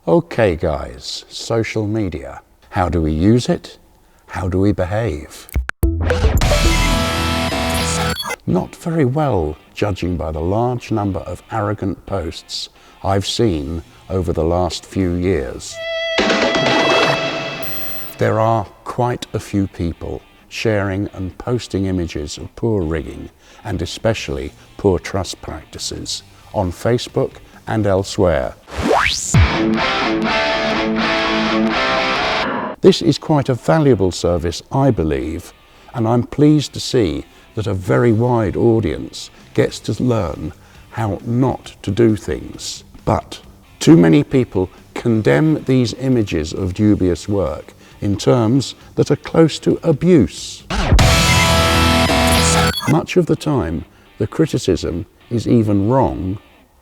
Okay guys, social media. How do we use it? How do we behave? Not very well, judging by the large number of arrogant posts I've seen over the last few years. There are quite a few people sharing and posting images of poor rigging and especially poor truss practices on Facebook and elsewhere. This is quite a valuable service, I believe, and I'm pleased to see that a very wide audience gets to learn how not to do things. But too many people condemn these images of dubious work in terms that are close to abuse. Much of the time, the criticism is even wrong,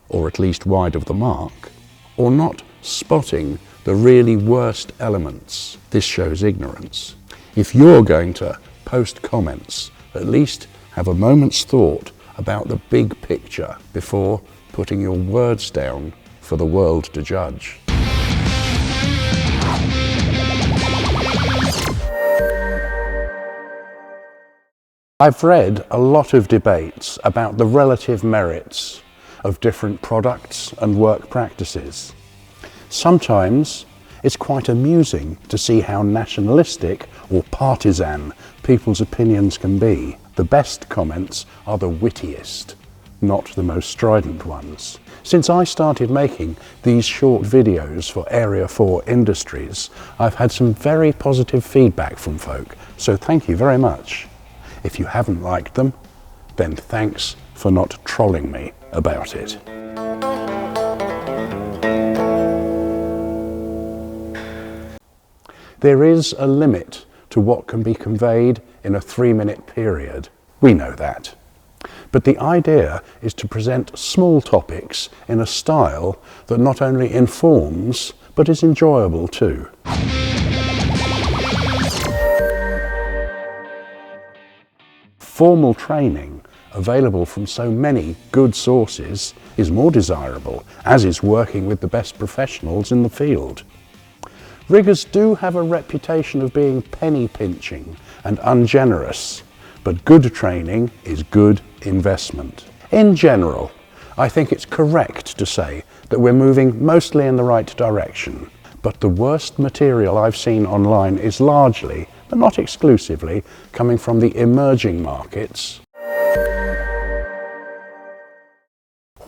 or at least wide of the mark, or not spotting the really worst elements. This shows ignorance. If you're going to post comments, at least have a moment's thought about the big picture before putting your words down for the world to judge. I've read a lot of debates about the relative merits of different products and work practices. Sometimes it's quite amusing to see how nationalistic or partisan people's opinions can be. The best comments are the wittiest, not the most strident ones. Since I started making these short videos for Area 4 Industries, I've had some very positive feedback from folk, so thank you very much. If you haven't liked them, then thanks for not trolling me about it. There is a limit to what can be conveyed in a 3-minute period. We know that. But the idea is to present small topics in a style that not only informs, but is enjoyable too. Formal training, available from so many good sources, is more desirable, as is working with the best professionals in the field. Riggers do have a reputation of being penny pinching and ungenerous, but good training is good investment. In general, I think it's correct to say that we're moving mostly in the right direction, but the worst material I've seen online is largely, but not exclusively, coming from the emerging markets,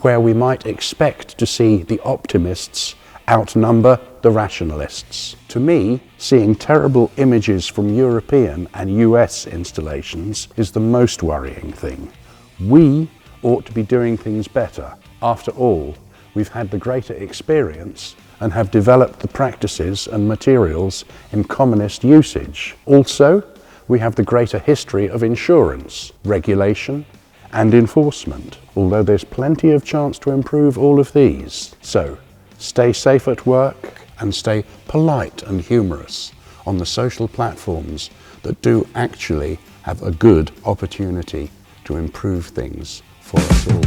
where we might expect to see the optimists outnumber the rationalists. To me, seeing terrible images from European and US installations is the most worrying thing. We ought to be doing things better. After all, we've had the greater experience and have developed the practices and materials in commonest usage. Also, we have the greater history of insurance, regulation, and enforcement, although there's plenty of chance to improve all of these. So, stay safe at work and stay polite and humorous on the social platforms that do actually have a good opportunity to improve things for us all.